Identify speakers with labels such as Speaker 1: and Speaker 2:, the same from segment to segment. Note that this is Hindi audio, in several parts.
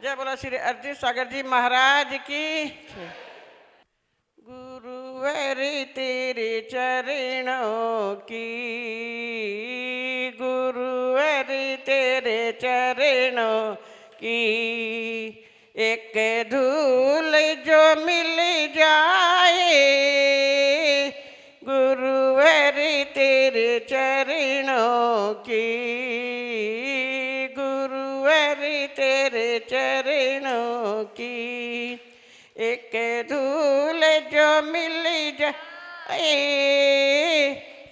Speaker 1: जय बोला श्री अर्जुन सागर जी महाराज की। गुरुवरी तेरे चरणों की, गुरुवरी तेरे चरणों की, एक धूल जो मिल जाए, गुरुवरी तेरे चरणों की, गुरुवरी तेरे चरणों की, एक धूल जो मिल जाए,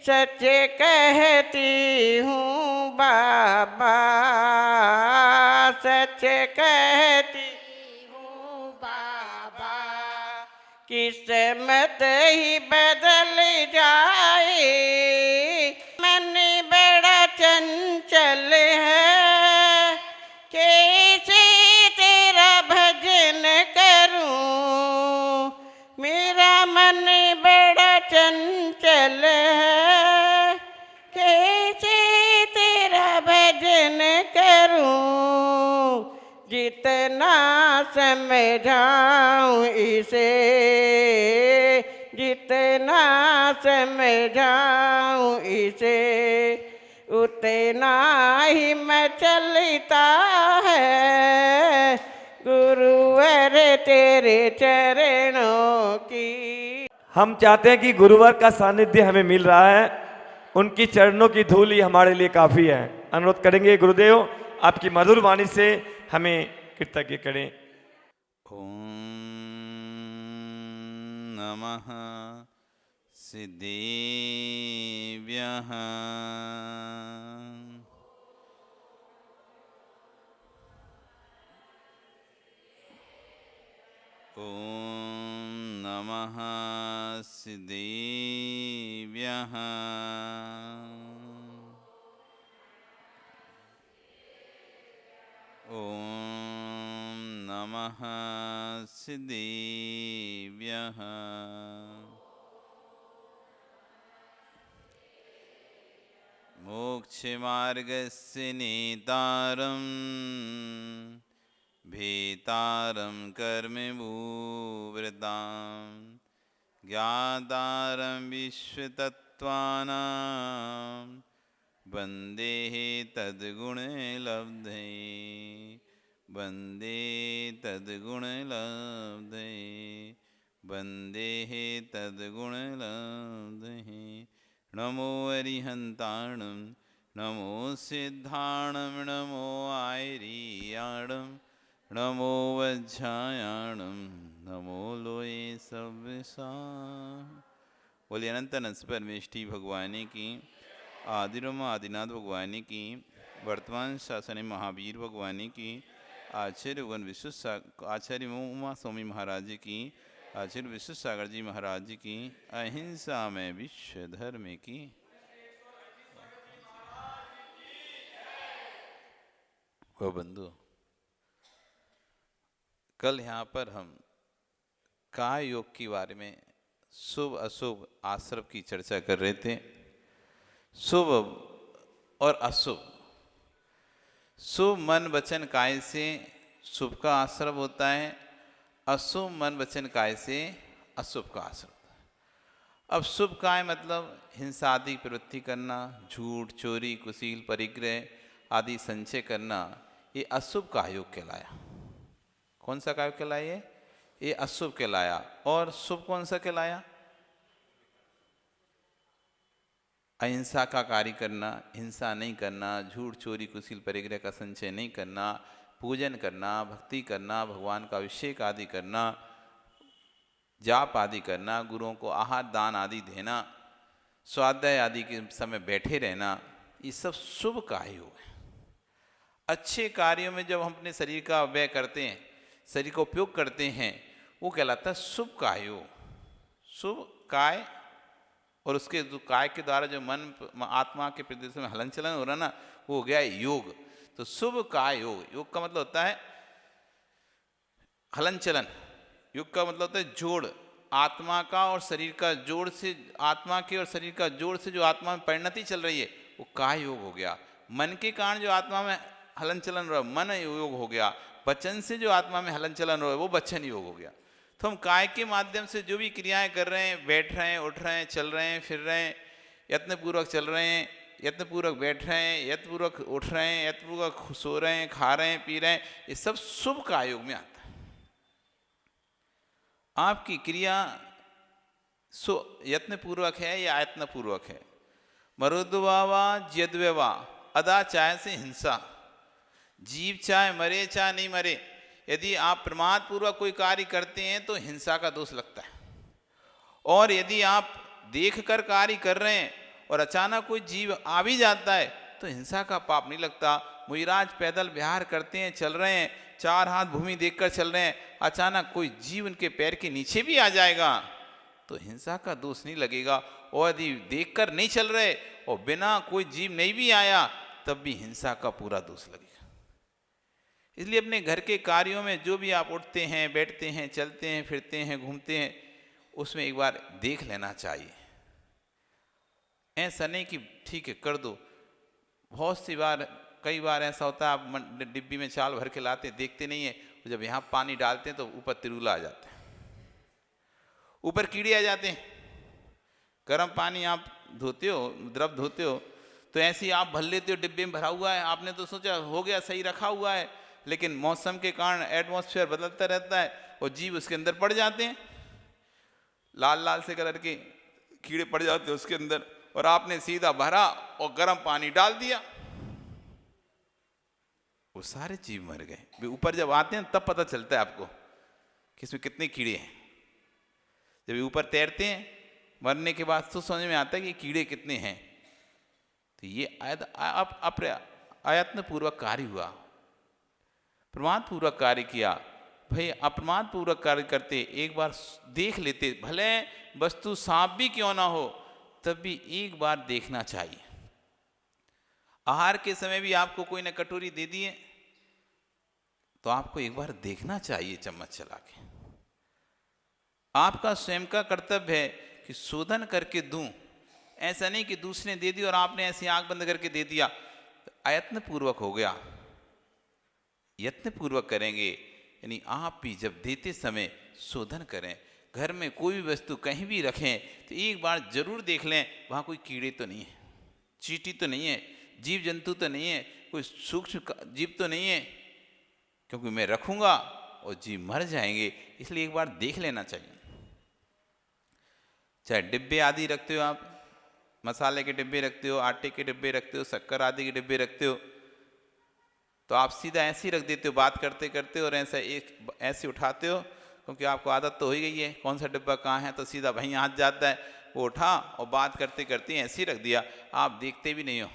Speaker 1: सच कहती हूँ बाबा, सच कहती हूँ बाबा, किस्मत ही बदल जाए। मन बड़ा चंचल है, कैसे तेरा भजन करूं, मेरा मन बड़ा चंचल है, कैसे तेरा भजन करूं, जितना समझाऊं इसे, जितना समझाऊं इसे, उतना ही मचलता है, गुरुवर तेरे चरणों की।
Speaker 2: हम चाहते हैं कि गुरुवर का सानिध्य हमें मिल रहा है, उनकी चरणों की धूल ही हमारे लिए काफ़ी है। अनुरोध करेंगे गुरुदेव आपकी मधुर वाणी से हमें कृतज्ञ करें।
Speaker 3: ओम नमः सिद्धेभ्यः। ओम नमः सिद्धेभ्यः। ओम नमः सिद्धेभ्यः। मोक्षमार्गस्य नेतारं भेतारं कर्मभूवृतां ज्ञातारं विश्वतत्त्वानां वन्दे तद्गुणलब्धे, वन्दे तद्गुणलब्धे, वन्दे तद्गुणलब्धे। नमो अरिहन्ताणं, नमो सिद्धाणं, नमो आयर्याणं, नमो वज्रायाणं, नमो लोये सव्यसा। बोलिए अनंत अनंत परमेष्टि भगवानी की, आदिरोम आदिनाथ भगवानी की, वर्तमान शासन महावीर भगवानी की, आचार्य वन आचार्य उमा स्वामी महाराज जी की, आचार्य विश्व सागर जी महाराज जी की, अहिंसा में विश्व धर्म की। वो बंधु, कल यहाँ पर हम काय योग के बारे में शुभ अशुभ आश्रम की चर्चा कर रहे थे। शुभ और अशुभ, शुभ मन वचन काय से शुभ का आश्रम होता है, अशुभ मन वचन काय से अशुभ का आश्रम। अब शुभ काय मतलब हिंसा आदि प्रवृत्ति करना, झूठ चोरी कुशील परिग्रह आदि संचय करना, ये अशुभ का योग कहलाया। कौन सा काय कहलाया? ये अशुभ कहलाया। और शुभ कौन सा कहलाया? अहिंसा का कार्य करना, हिंसा नहीं करना, झूठ चोरी कुशील परिग्रह का संचय नहीं करना, पूजन करना, भक्ति करना, भगवान का अभिषेक आदि करना, जाप आदि करना, गुरुओं को आहार दान आदि देना, स्वाध्याय आदि के समय बैठे रहना, ये सब शुभ कार्य है। अच्छे कार्यों में जब हम अपने शरीर का व्यय करते हैं, शरीर का उपयोग करते हैं, वो कहलाता है शुभ कार्य। शुभ काय, और उसके काय के द्वारा जो मन आत्मा के प्रदेश में हलन चलन हो रहा ना, वो हो गया योग। तो शुभ काय योग, योग का मतलब होता है हलन चलन, योग का मतलब होता है जोड़, आत्मा का और शरीर का जोड़ से, आत्मा के और शरीर का जोड़ से जो आत्मा में परिणति चल रही है वो काय योग हो गया। मन के कारण जो आत्मा में हलन चलन रहा मन योग हो गया। वचन से जो आत्मा में हलन चलन हो वो वचन योग हो गया। तो हम काय के माध्यम से जो भी क्रियाएं कर रहे हैं, बैठ रहे हैं, उठ रहे हैं, चल रहे हैं, फिर रहे हैं, यत्नपूर्वक चल रहे हैं, यत्नपूर्वक बैठ रहे हैं, यत्नपूर्वक उठ रहे हैं, यत्नपूर्वक सो रहे हैं, खा रहे हैं, पी रहे हैं, ये सब शुभ काय योग में आता है। आपकी क्रिया यत्नपूर्वक है या आयत्नपूर्वक है। मरुद्वावा ज्यद्व्यवा, अदा चाहे से हिंसा, जीव चाहे मरे चाहे नहीं मरे, यदि आप प्रमाद पूर्वक कोई कार्य करते हैं तो हिंसा का दोष लगता है। और यदि आप देख कर कार्य कर रहे हैं और अचानक कोई जीव आ भी जाता है तो हिंसा का पाप नहीं लगता। मुइराज पैदल विहार करते हैं, चल रहे हैं, 4 हाथ भूमि देखकर चल रहे हैं, अचानक कोई जीव उनके पैर के नीचे भी आ जाएगा तो हिंसा का दोष नहीं लगेगा। और यदि देखकर नहीं चल रहे और बिना कोई जीव नहीं भी आया तब भी हिंसा का पूरा दोष लगेगा। इसलिए अपने घर के कार्यों में जो भी आप उठते हैं, बैठते हैं, चलते हैं, फिरते हैं, घूमते हैं, उसमें एक बार देख लेना चाहिए। ऐसा नहीं कि ठीक है कर दो। बहुत सी बार, कई बार ऐसा होता है आप डिब्बी में चावल भर के लाते, देखते नहीं है, तो जब यहाँ पानी डालते हैं तो ऊपर तिरुला आ जाता है, ऊपर कीड़े आ जाते हैं। गर्म पानी आप धोते हो, द्रव धोते हो, तो ऐसे ही आप भर लेते हो, डिब्बे में भरा हुआ है, आपने तो सोचा हो गया, सही रखा हुआ है, लेकिन मौसम के कारण एटमॉस्फेयर बदलता रहता है और जीव उसके अंदर पड़ जाते हैं, लाल लाल से कलर के कीड़े पड़ जाते हैं उसके अंदर, और आपने सीधा भरा और गर्म पानी डाल दिया, वो सारे जीव मर गए। ऊपर जब आते हैं तब पता चलता है आपको कि इसमें कितने कीड़े हैं। जब ऊपर तैरते हैं मरने के बाद तो समझ में आता है कि कीड़े कितने हैं। तो ये आयत्न पूर्वक कार्य हुआ, प्रमाद पूर्वक कार्य किया। भाई अप्रमाद पूर्वक कार्य करते, एक बार देख लेते, भले वस्तु सांप भी क्यों ना हो तब भी एक बार देखना चाहिए। आहार के समय भी आपको कोई ने कटोरी दे दी है तो आपको एक बार देखना चाहिए चम्मच चला के। आपका स्वयं का कर्तव्य है कि शोधन करके दूं, ऐसा नहीं कि दूसरे ने दे दी और आपने ऐसी आंख बंद करके दे दिया। तो अयत्न पूर्वक हो गया। यत्न पूर्वक करेंगे, यानी आप भी जब देते समय शोधन करें। घर में कोई भी वस्तु कहीं भी रखें तो एक बार जरूर देख लें वहाँ कोई कीड़े तो नहीं है, चींटी तो नहीं है, जीव जंतु तो नहीं है, कोई सूक्ष्म जीव तो नहीं है, क्योंकि मैं रखूँगा और जीव मर जाएंगे, इसलिए एक बार देख लेना चाहिए। चाहे डिब्बे आदि रखते हो आप, मसाले के डिब्बे रखते हो, आटे के डिब्बे रखते हो, शक्कर आदि के डिब्बे रखते हो, तो आप सीधा ऐसे ही रख देते हो बात करते करते, और ऐसे उठाते हो, क्योंकि आपको आदत तो हो ही गई है कौन सा डिब्बा कहाँ है, तो सीधा वहीं हाथ जाता है, वो उठा और बात करते करते ऐसे ही रख दिया, आप देखते भी नहीं हो।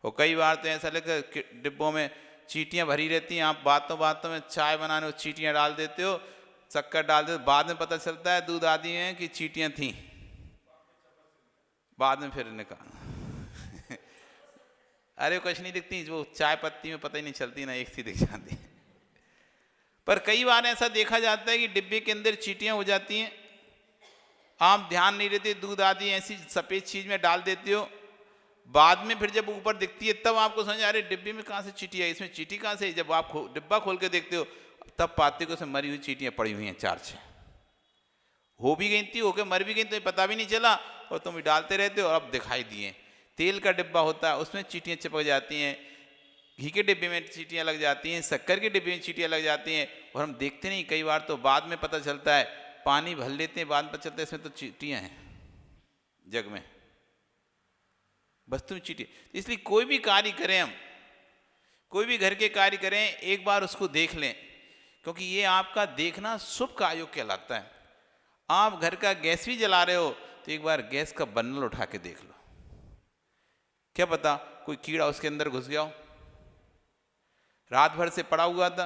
Speaker 3: और कई बार तो ऐसा लगता है डिब्बों में चींटियाँ भरी रहती हैं, आप बातों बातों में चाय बनाने में चींटियाँ डाल देते हो, शक्कर डाल देते हो, बाद में पता चलता है दूध आदि में कि चींटियाँ थीं, बाद में फिर निकाल अरे कुछ नहीं दिखती, वो चाय पत्ती में पता ही नहीं चलती ना, एक सी दिख जाती है। पर कई बार ऐसा देखा जाता है कि डिब्बे के अंदर चींटियाँ हो जाती हैं, आप ध्यान नहीं देते, दूध आदि ऐसी सफ़ेद चीज़ में डाल देते हो, बाद में फिर जब ऊपर दिखती है तब आपको समझ आ रही डिब्बे में कहाँ से चींटी है, इसमें चींटी कहाँ से। जब आप डिब्बा खोल के देखते हो तब पाते को उसमें मरी हुई चींटियाँ पड़ी हुई हैं 4-6, हो भी गई थी, होके मर भी गई, तो पता भी नहीं चला और तुम डालते रहते हो और अब दिखाई दिए। तेल का डिब्बा होता है उसमें चींटियाँ चिपक जाती हैं, घी के डिब्बे में चींटियाँ लग जाती हैं, शक्कर के डिब्बे में चींटियाँ लग जाती हैं, और हम देखते नहीं। कई बार तो बाद में पता चलता है, पानी भर लेते हैं, बाद में पता चलता है इसमें तो चींटियाँ हैं जग में, वस्तु में चींटी। इसलिए कोई भी कार्य करें, हम कोई भी घर के कार्य करें, एक बार उसको देख लें, क्योंकि ये आपका देखना शुभ कार्यों कहलाता है। आप घर का गैस भी जला रहे हो तो एक बार गैस का बर्नल उठा के देख लो, क्या पता कोई कीड़ा उसके अंदर घुस गया हो। रात भर से पड़ा हुआ था,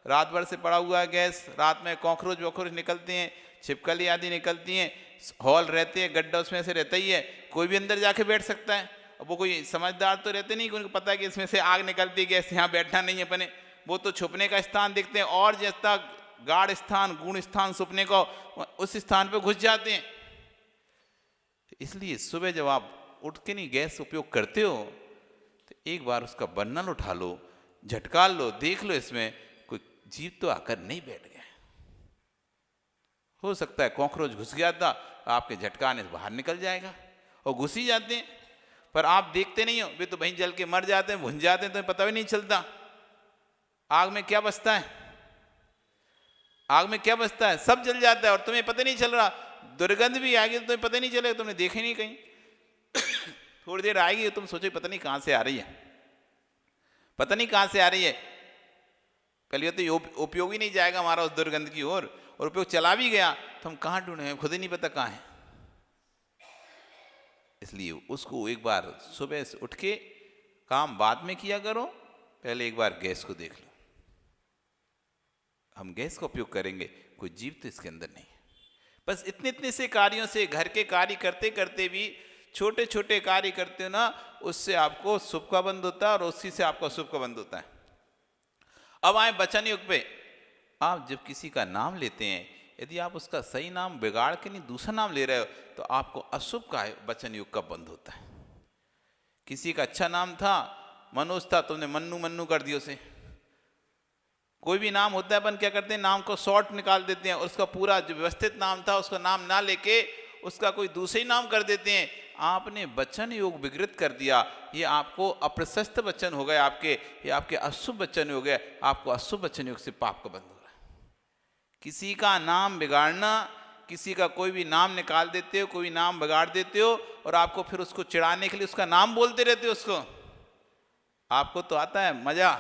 Speaker 3: रात भर से पड़ा हुआ है गैस, रात में कॉकरोच वॉकरोच निकलते हैं, छिपकली आदि निकलती हैं, हॉल रहते हैं, गड्ढा उसमें से रहता ही है, कोई भी अंदर जाके बैठ सकता है। अब वो कोई समझदार तो रहते नहीं कि उनको पता है कि इसमें से आग निकलती है, गैस यहाँ बैठना नहीं है अपने, वो तो छुपने का स्थान देखते हैं, और जैसा गाढ़ स्थान गूढ़ स्थान छुपने को, उस स्थान पे घुस जाते हैं। इसलिए सुबह जब आप उठ के नहीं गैस उपयोग करते हो तो एक बार उसका बर्नल उठा लो, झटका लो, देख लो इसमें कोई जीव तो आकर नहीं बैठ गया। हो सकता है कॉकरोच घुस गया था, आपके झटकाने से बाहर निकल जाएगा, और घुस ही जाते हैं, पर आप देखते नहीं हो, वे तो वहीं जल के मर जाते हैं, भुन जाते हैं, तो पता भी नहीं चलता। आग में क्या बचता है? आग में क्या बचता है? सब जल जाता है और तुम्हें पता नहीं चल रहा। दुर्गंध भी आएगी तो तुम्हें पता नहीं चलेगा, तुमने देखा ही नहीं कहीं। थोड़ी देर आएगी तुम सोचो पता नहीं कहां से आ रही है, पता नहीं कहां से आ रही है। पहले तो उपयोग ही नहीं जाएगा हमारा उस दुर्गंध की ओर, और उपयोग चला भी गया तो हम कहां ढूंढे, खुद ही नहीं पता कहां है। इसलिए उसको एक बार सुबह से उठ के काम बाद में किया करो, पहले एक बार गैस को देख लो। हम गैस का उपयोग करेंगे, कोई जीव तो इसके अंदर नहीं है। बस इतने इतने से कार्यों से, घर के कार्य करते करते भी छोटे छोटे कार्य करते हो ना, उससे आपको शुभ का बंध होता है और उसी से आपका शुभ का बंध होता है। अब आए वचन युग पे। आप जब किसी का नाम लेते हैं, यदि आप उसका सही नाम बिगाड़ के नहीं दूसरा नाम ले रहे हो, तो आपको अशुभ का वचन युग का बंध होता है। किसी का अच्छा नाम था, मनोज था, तुमने मन्नू मन्नू कर दिया उसे। कोई भी नाम होता है, अपन क्या करते हैं, नाम को शॉर्ट निकाल देते हैं, और उसका पूरा जो व्यवस्थित नाम था उसका नाम ना लेके उसका कोई दूसरे नाम कर देते हैं। आपने वचन योग विकृत कर दिया, ये आपको अप्रशस्त वचन हो गए, ये आपके अशुभ वचन हो गए, आपको अशुभ वचन योग से पाप का बंध हो रहा है। किसी का नाम बिगाड़ना, किसी का कोई भी नाम निकाल देते हो, कोई नाम बिगाड़ देते हो, और आपको फिर उसको चिढ़ाने के लिए उसका नाम बोलते रहते हो। उसको आपको तो आता है मजा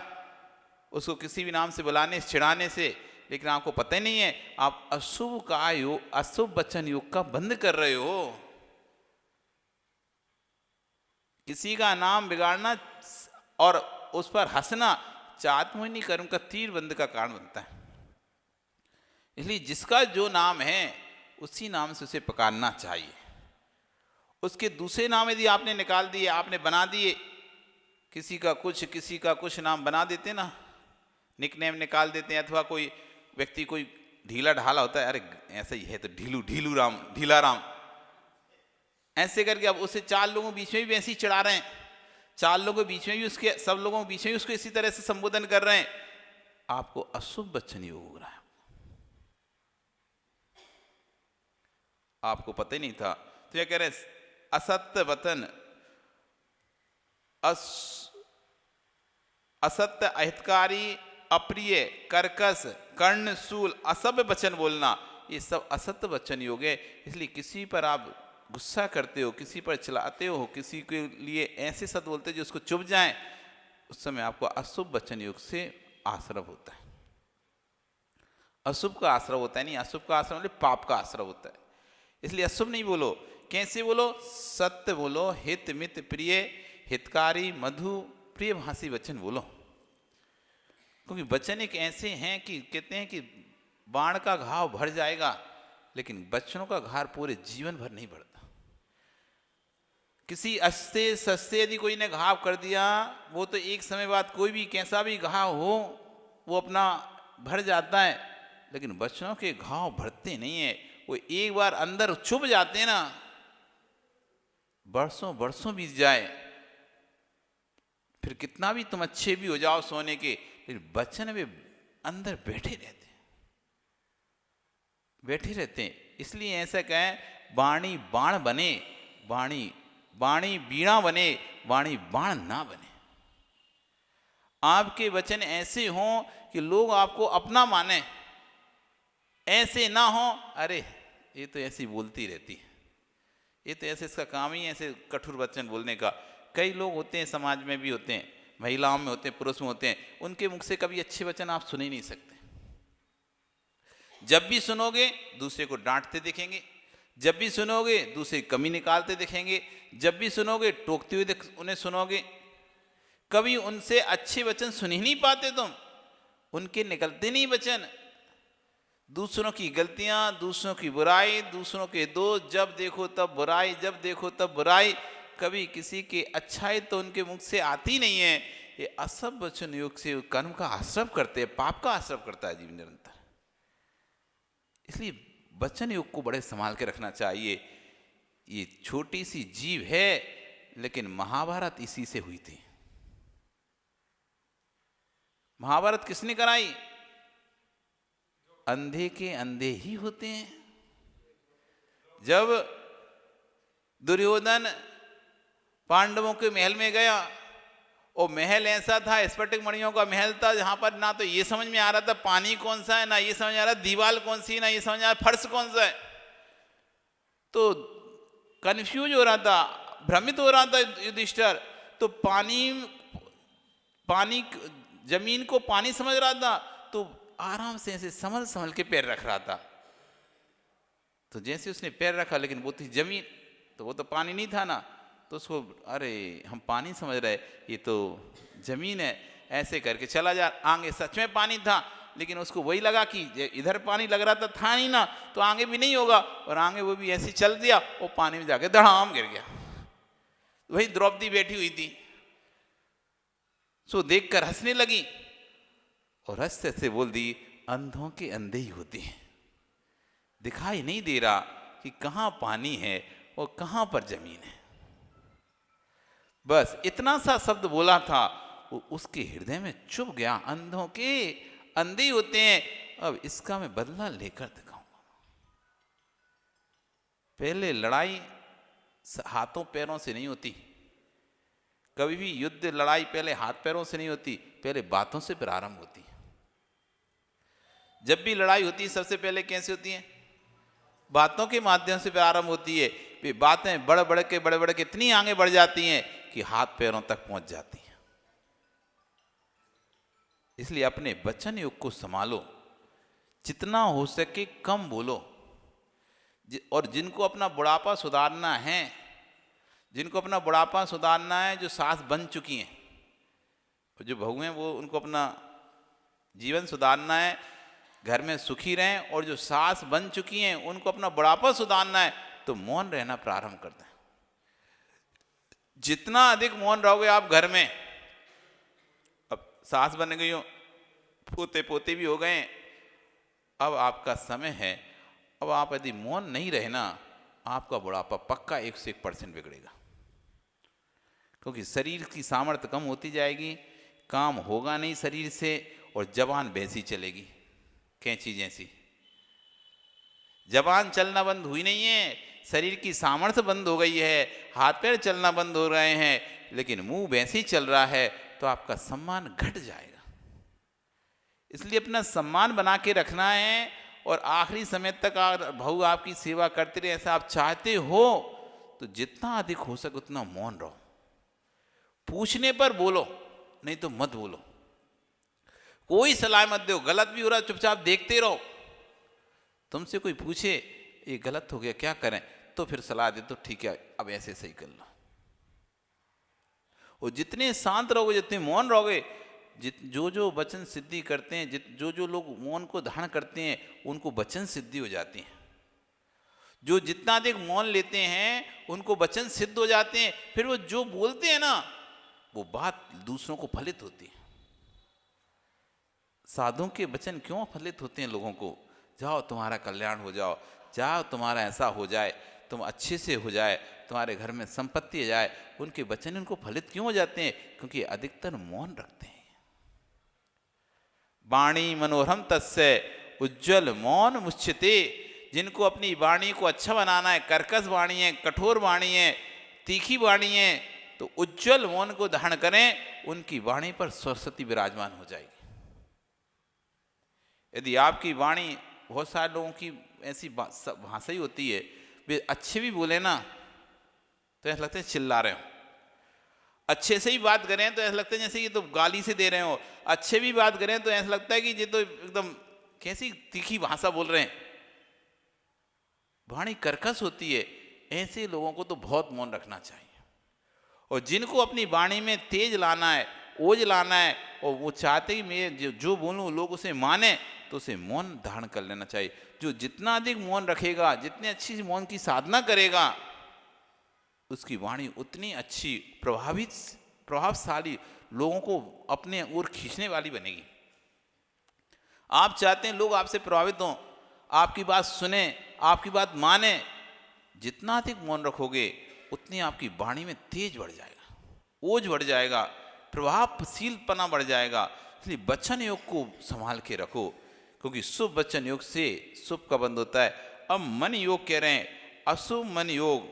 Speaker 3: उसको किसी भी नाम से बुलाने से, चिढ़ाने से, लेकिन आपको पता ही नहीं है आप अशुभ का योग, अशुभ वचन योग का बंद कर रहे हो। किसी का नाम बिगाड़ना और उस पर हंसना चात्मोहिनी कर्म का तीर बंद का कारण बनता है। इसलिए जिसका जो नाम है उसी नाम से उसे पुकारना चाहिए। उसके दूसरे नाम यदि आपने निकाल दिए, आपने बना दिए, किसी का कुछ नाम बना देते ना, निकनेम निकाल देते हैं, अथवा कोई व्यक्ति कोई ढीला ढाला होता है, अरे ऐसा ही है तो ढीलू राम, ढीला राम, ऐसे करके अब उसे चार लोगों के बीच में भी ऐसे ही चढ़ा रहे हैं, चार लोगों के बीच में भी उसके, सब लोगों के बीच में भी उसको इसी तरह से संबोधन कर रहे हैं। आपको अशुभ वचन योग हो रहा है, आपको पता ही नहीं था। तो ये कह रहे असत्य वचन, असत्य, अहितकारी, अप्रिय, कर्कश, कर्णशूल, असभ्य वचन बोलना, ये सब असत्य वचन योग है। इसलिए किसी पर आप गुस्सा करते हो, किसी पर चिल्लाते हो, किसी के लिए ऐसे शब्द बोलते हो जो उसको चुभ जाए, उस समय आपको अशुभ वचन योग से आश्रव होता है। अशुभ का आश्रव होता है, नहीं अशुभ का आश्रव मतलब पाप का आश्रव होता है। इसलिए अशुभ नहीं बोलो। कैसे बोलो? सत्य बोलो, हित मित प्रिय, हितकारी, मधु, प्रिय भाषी वचन बोलो। क्योंकि वचन एक ऐसे हैं कि कहते हैं कि बाण का घाव भर जाएगा, लेकिन वचनों का घाव पूरे जीवन भर नहीं भरता। किसी अस्ते सस्ते यदि कोई ने घाव कर दिया, वो तो एक समय बाद कोई भी कैसा भी घाव हो वो अपना भर जाता है, लेकिन वचनों के घाव भरते नहीं है। वो एक बार अंदर चुभ जाते हैं ना, बरसों बरसों बीत जाए, फिर कितना भी तुम अच्छे भी हो जाओ सोने के, लेकिन वचन वे अंदर बैठे रहते हैं। इसलिए ऐसा कहें, वाणी बाण बने, वाणी बीणा बने, वाणी बाण ना बने। आपके वचन ऐसे हों कि लोग आपको अपना माने, ऐसे ना हो अरे ये तो ऐसी बोलती रहती है, ये तो ऐसे इसका काम ही ऐसे कठोर वचन बोलने का। कई लोग होते हैं, समाज में भी होते हैं, महिलाओं में होते हैं, पुरुष में होते हैं, उनके मुख से कभी अच्छे वचन आप सुन ही नहीं सकते। जब भी सुनोगे दूसरे को डांटते दिखेंगे, जब भी सुनोगे दूसरे की कमी निकालते दिखेंगे, जब भी सुनोगे टोकते हुए उन्हें सुनोगे। कभी उनसे अच्छे वचन सुन ही नहीं पाते तुम, उनके निकलते नहीं वचन। दूसरों की गलतियां, दूसरों की बुराई, दूसरों के दोष, जब देखो तब बुराई, जब देखो तब बुराई। कभी किसी की अच्छाई तो उनके मुख से आती नहीं है। ये असभ वचन योग से कर्म का आश्रव करते हैं, पाप का आश्रव करता है जीवन निरंतर। इसलिए वचन योग को बड़े संभाल के रखना चाहिए। ये छोटी सी जीव है, लेकिन महाभारत इसी से हुई थी। महाभारत किसने कराई? अंधे के अंधे ही होते हैं। जब दुर्योधन पांडवों के महल में गया, और महल ऐसा था, स्फटिक मणियों का महल था, जहां पर ना तो ये समझ में आ रहा था पानी कौन सा है, ना ये समझ आ रहा दीवार कौन सी, ना ये समझ आ रहा फर्श कौन सा है। तो कंफ्यूज हो रहा था, भ्रमित हो रहा था युधिष्ठिर। तो पानी जमीन को पानी समझ रहा था, तो आराम से ऐसे संभल संभल के पैर रख रहा था। तो जैसे उसने पैर रखा, लेकिन वो थी जमीन, तो वो तो पानी नहीं था ना, तो उसको अरे हम पानी समझ रहे, ये तो जमीन है, ऐसे करके चला जा। आगे सच में पानी था, लेकिन उसको वही लगा कि इधर पानी लग रहा था नहीं ना, तो आगे भी नहीं होगा, और आगे वो भी ऐसे ही चल दिया, वो पानी में जाके धड़ाम गिर गया। वही द्रौपदी बैठी हुई थी, सो देखकर हंसने लगी, और हंसते से बोल दी, अंधों के अंधे ही होते हैं, दिखाई नहीं दे रहा कि कहाँ पानी है और कहाँ पर जमीन है। बस इतना सा शब्द बोला था, वो उसके हृदय में चुभ गया। अंधों के अंधे होते हैं, अब इसका मैं बदला लेकर दिखाऊंगा। पहले लड़ाई हाथों पैरों से नहीं होती, कभी भी युद्ध लड़ाई पहले हाथ पैरों से नहीं होती, पहले बातों से प्रारंभ होती है। जब भी लड़ाई होती है सबसे पहले कैसे होती है? बातों के माध्यम से प्रारंभ होती है। वे बातें बड़े बड़े के इतनी आगे बढ़ जाती हैं कि हाथ पैरों तक पहुंच जाती हैं। इसलिए अपने वचन युग को संभालो, जितना हो सके कम बोलो। और जिनको अपना बुढ़ापा सुधारना है, जो सास बन चुकी हैं, और जो बहू हैं वो उनको अपना जीवन सुधारना है, घर में सुखी रहें, और जो सास बन चुकी हैं उनको अपना बुढ़ापा सुधारना है, तो मौन रहना प्रारंभ कर दें। जितना अधिक मौन रहोगे आप घर में, अब सास बन गई हो, पोते पोते भी हो गए, अब आपका समय है, अब आप यदि मौन नहीं रहना, आपका बुढ़ापा पक्का 101% बिगड़ेगा। क्योंकि शरीर की सामर्थ्य कम होती जाएगी, काम होगा नहीं शरीर से, और जबान वैसी चलेगी कैंची जैसी। जबान चलना बंद हुई नहीं है, शरीर की सामर्थ्य बंद हो गई है, हाथ पैर चलना बंद हो रहे हैं, लेकिन मुंह वैसे ही चल रहा है, तो आपका सम्मान घट जाएगा। इसलिए अपना सम्मान बना के रखना है, और आखिरी समय तक बहू आपकी सेवा करते रहे, ऐसा आप चाहते हो, तो जितना अधिक हो सके उतना मौन रहो। पूछने पर बोलो, नहीं तो मत बोलो। कोई सलाह मत दो, गलत भी हो रहा चुपचाप देखते रहो। तुमसे कोई पूछे ये गलत हो गया क्या करें, तो फिर सलाह दे तो ठीक है, अब ऐसे सही कर लो। और जितने शांत रहोगे, जितने मौन रहोगे, जो वचन सिद्धि करते हैं, जो लोग मौन को धारण करते हैं, उनको वचन सिद्धि हो जाती है। जो जितना अधिक मौन लेते हैं उनको वचन सिद्ध हो जाते हैं। फिर वो जो बोलते हैं ना, वो बात दूसरों को फलित होती है। साधुओं के वचन क्यों फलित होते हैं लोगों को? जाओ तुम्हारा कल्याण हो जाओ, जाओ तुम्हारा ऐसा हो जाए, तुम अच्छे से हो जाए, तुम्हारे घर में संपत्ति आ जाए। उनके वचन उनको फलित क्यों हो जाते हैं? क्योंकि अधिकतर मौन रखते हैं। वाणी मनोरम तस्य उज्ज्वल मौन मुच्यते। जिनको अपनी वाणी को अच्छा बनाना है, कर्कश वाणी है, कठोर वाणी है, तीखी वाणी है, तो उज्ज्वल मौन को धारण करें, उनकी वाणी पर सरस्वती विराजमान हो जाएगी। यदि आपकी वाणी, बहुत सारे लोगों की ऐसी भाषा ही होती है, वे अच्छे भी बोले ना तो ऐसा लगता है चिल्ला रहे हो, अच्छे से ही बात करें तो ऐसा लगता है जैसे ये तो गाली से दे रहे हो, अच्छे भी बात करें तो ऐसा लगता है कि ये तो एकदम कैसी तीखी भाषा बोल रहे हैं। वाणी कर्कश होती है, ऐसे लोगों को तो बहुत मौन रखना चाहिए। और जिनको अपनी वाणी में तेज लाना है, ओज लाना है, और वो चाहते ही मैं जो बोलूँ लोग उसे माने, तो उसे मौन धारण कर लेना चाहिए। जो जितना अधिक मौन रखेगा, जितनी अच्छी मौन की साधना करेगा, उसकी वाणी उतनी अच्छी, प्रभावशाली, लोगों को अपने ओर खींचने वाली बनेगी। आप चाहते हैं लोग आपसे प्रभावित हों, आपकी बात सुने, आपकी बात माने। जितना अधिक मौन रखोगे, उतनी आपकी वाणी में तेज बढ़ जाएगा, ओज बढ़ जाएगा, प्रभावशीलपना बढ़ जाएगा। इसलिए वचन योग को संभाल के रखो, क्योंकि शुभ वचन योग से शुभ का बंध होता है। अब मन योग कह रहे हैं, अशुभ मन योग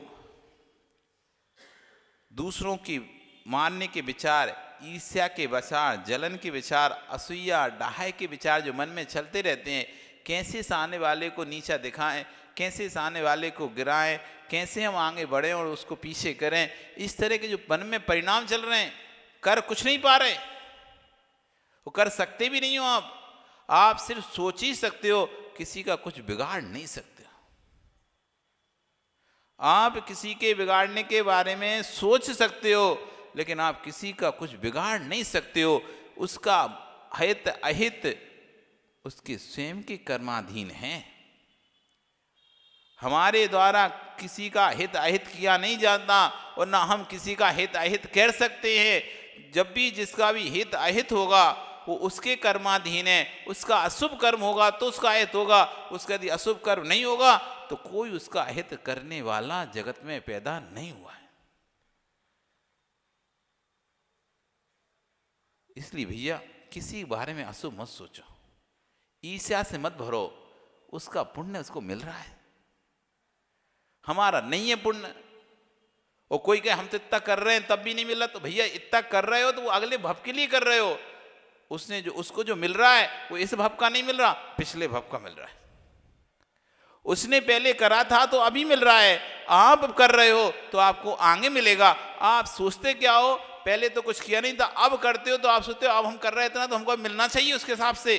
Speaker 3: दूसरों की मानने के विचार, ईर्ष्या के विचार, जलन के विचार, असूया डाहे के विचार जो मन में चलते रहते हैं, कैसे सामने वाले को नीचा दिखाएं, कैसे सामने वाले को गिराएं, कैसे हम आगे बढ़ें और उसको पीछे करें, इस तरह के जो मन में परिणाम चल रहे हैं, कर कुछ नहीं पा रहे, वो कर सकते भी नहीं हो आप सिर्फ सोच ही सकते हो, किसी का कुछ बिगाड़ नहीं सकते हो। आप किसी के बिगाड़ने के बारे में सोच सकते हो, लेकिन आप किसी का कुछ बिगाड़ नहीं सकते हो। उसका हित अहित उसके स्वयं के कर्माधीन है। हमारे द्वारा किसी का हित अहित किया नहीं जाता और ना हम किसी का हित अहित कर सकते हैं। जब भी जिसका भी हित अहित होगा वो उसके कर्माधीन है। उसका अशुभ कर्म होगा तो उसका अहित होगा, उसका यदि अशुभ कर्म नहीं होगा तो कोई उसका अहित करने वाला जगत में पैदा नहीं हुआ है। इसलिए भैया किसी के बारे में अशुभ मत सोचो, ईर्ष्या से मत भरो, उसका पुण्य उसको मिल रहा है, हमारा नहीं है पुण्य। और कोई कहे हम तो इतना कर रहे हैं तब भी नहीं मिला, तो भैया इतना कर रहे हो तो वो अगले भव के लिए कर रहे हो। उसने जो उसको जो मिल रहा है वो इस भव का नहीं मिल रहा, पिछले भव का मिल रहा है। उसने पहले करा था तो अभी मिल रहा है, आप कर रहे हो तो आपको आगे मिलेगा। आप सोचते क्या हो, पहले तो कुछ किया नहीं था, अब करते हो तो आप सोचते हो अब हम कर रहे हैं इतना तो हमको मिलना चाहिए उसके हिसाब से।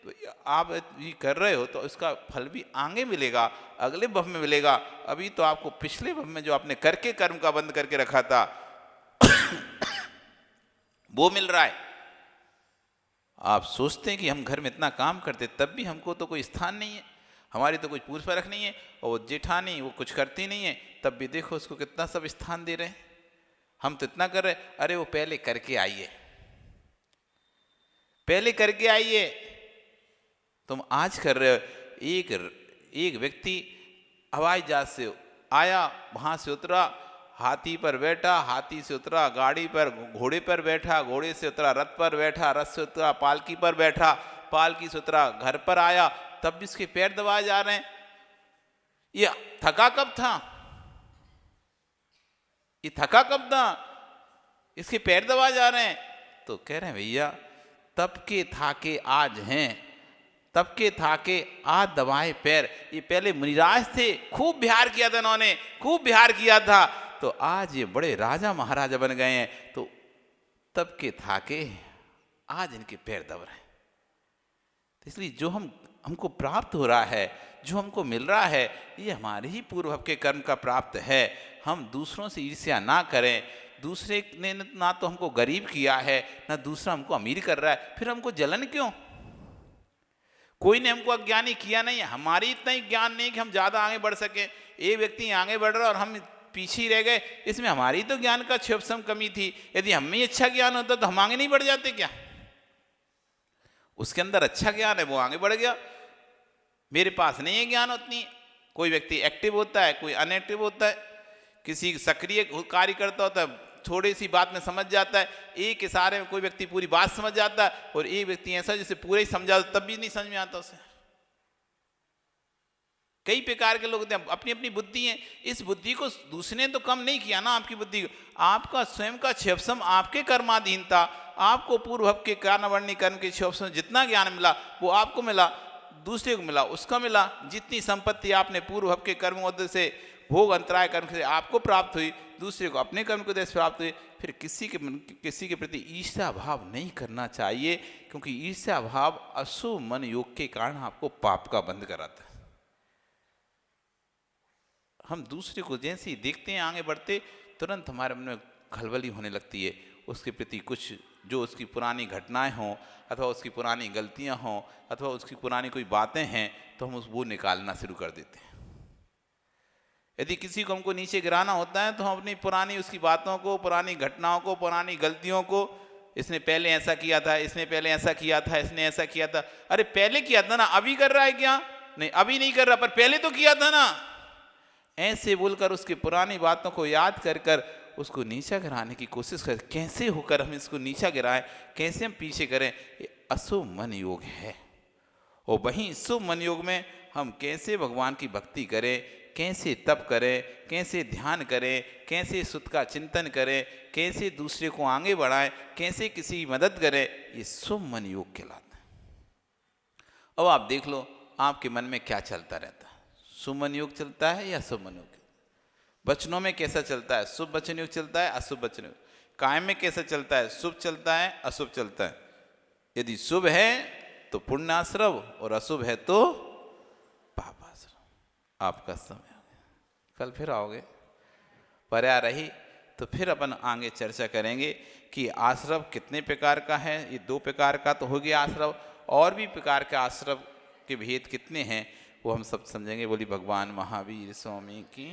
Speaker 3: तो आप ये कर रहे हो तो इसका फल भी आगे मिलेगा, अगले भव में मिलेगा। अभी तो आपको पिछले भव में जो आपने करके कर्म का बंद करके रखा था वो मिल रहा है। आप सोचते हैं कि हम घर में इतना काम करते तब भी हमको तो कोई स्थान नहीं है, हमारी तो कोई पूर्व परख नहीं है, और वो जेठानी वो कुछ करती नहीं है, तब भी देखो उसको कितना सब स्थान दे रहे हैं। हम तो इतना कर रहे, अरे वो पहले करके आइए, पहले करके आइए। तुम आज कर रहे हो। एक व्यक्ति हवाई जहाज से आया, वहां से उतरा, हाथी पर बैठा, हाथी से उतरा गाड़ी पर, घोड़े पर बैठा, घोड़े से उतरा रथ पर बैठा, रथ से उतरा पालकी पर बैठा, पालकी से उतरा घर पर आया, तब भी इसके पैर दबाए जा रहे हैं। ये थका कब था, ये थका कब था, इसके पैर दबाए जा रहे हैं। तो कह रहे हैं भैया तब के थाके आज हैं, तब के थाके आज दबाए पैर। ये पहले मुनिराज थे, खूब बिहार किया था इन्होंने, खूब बिहार किया था, तो आज ये बड़े राजा महाराजा बन गए हैं। तो तब के थाके आज इनके पैर दब रहे हैं। तो इसलिए जो हमको प्राप्त हो रहा है, जो हमको मिल रहा है, ये हमारे ही पूर्व के कर्म का प्राप्त है। हम दूसरों से ईर्ष्या ना करें। दूसरे ने ना तो हमको गरीब किया है, ना दूसरा हमको अमीर कर रहा है, फिर हमको जलन क्यों? कोई ने हमको अज्ञानी किया नहीं है, हमारी इतना ही ज्ञान नहीं कि हम ज़्यादा आगे बढ़ सके। एक व्यक्ति आगे बढ़ रहा है और हम पीछे ही रह गए, इसमें हमारी तो ज्ञान का क्षुब्धम कमी थी। यदि हम में अच्छा ज्ञान होता तो हम आगे नहीं बढ़ जाते क्या? उसके अंदर अच्छा ज्ञान है, वो आगे बढ़ गया। मेरे पास नहीं है ज्ञान उतनी। कोई व्यक्ति एक्टिव होता है, कोई अनएक्टिव होता है, किसी सक्रिय कार्य करता होता है, थोड़ी सी बात में समझ जाता है, एक इशारे में कोई व्यक्ति पूरी बात समझ जाता है, और एक व्यक्ति ऐसा जिसे पूरे ही समझा तब भी नहीं समझ में आता उसे। कई प्रकार के लोग होते हैं, अपनी अपनी बुद्धि है। इस बुद्धि को दूसरे ने तो कम नहीं किया ना, आपकी बुद्धि को। आपका स्वयं का क्षयपसम आपके कर्माधीन था। आपको पूर्व के कारणवर्णी कर्म के क्षयपसम जितना ज्ञान मिला वो आपको मिला, दूसरे को मिला उसका मिला। जितनी संपत्ति आपने पूर्व के कर्म से भोग अंतराय कर्म से आपको प्राप्त हुई, दूसरे को अपने कर्म को देश प्राप्त हुई। फिर किसी के प्रति ईर्ष्या भाव नहीं करना चाहिए, क्योंकि ईर्ष्या भाव अशुभ मन योग के कारण आपको पाप का बंध कराता है। हम दूसरे को जैसे ही देखते हैं आगे बढ़ते, तुरंत हमारे मन में खलबली होने लगती है। उसके प्रति कुछ जो उसकी पुरानी घटनाएं हों, अथवा उसकी पुरानी गलतियां हों, अथवा उसकी पुरानी कोई बातें हैं, तो हम वो निकालना शुरू कर देते हैं। यदि किसी को हमको नीचे गिराना होता है तो हम अपनी पुरानी उसकी बातों को, पुरानी घटनाओं को, पुरानी गलतियों को, इसने पहले ऐसा किया था, इसने पहले ऐसा किया था, इसने ऐसा किया था। अरे पहले किया था ना, अभी कर रहा है क्या? नहीं, अभी नहीं कर रहा, पर पहले तो किया था ना। ऐसे बोलकर उसकी पुरानी बातों को याद कर कर उसको नीचा गिराने की कोशिश करें, कैसे होकर हम इसको नीचा गिराएं, कैसे हम पीछे करें, ये अशुभ मन योग है। और वहीं शुभ मन योग में हम कैसे भगवान की भक्ति करें, कैसे तप करें, कैसे ध्यान करें, कैसे सुत का चिंतन करें, कैसे दूसरे को आगे बढ़ाएं, कैसे किसी की मदद करें, ये शुभ मन योग कहलाता है। अब आप देख लो आपके मन में क्या चलता रहता है, शुभ मन योग चलता है या अशुभ मन योग? वचनों में कैसा चलता है, शुभ वचन योग चलता है, अशुभ वचन योग? कायम में कैसा चलता है, शुभ चलता है, अशुभ चलता है? यदि शुभ है तो पुण्य आश्रव और अशुभ है तो पाप आश्रव। आपका समय हो गया, कल फिर आओगे, पर्या रही तो फिर अपन आगे चर्चा करेंगे कि आश्रव कितने प्रकार का है। ये 2 प्रकार का तो हो गया आश्रव, और भी प्रकार के आश्रव के भेद कितने हैं वो हम सब समझेंगे। बोली भगवान महावीर स्वामी की।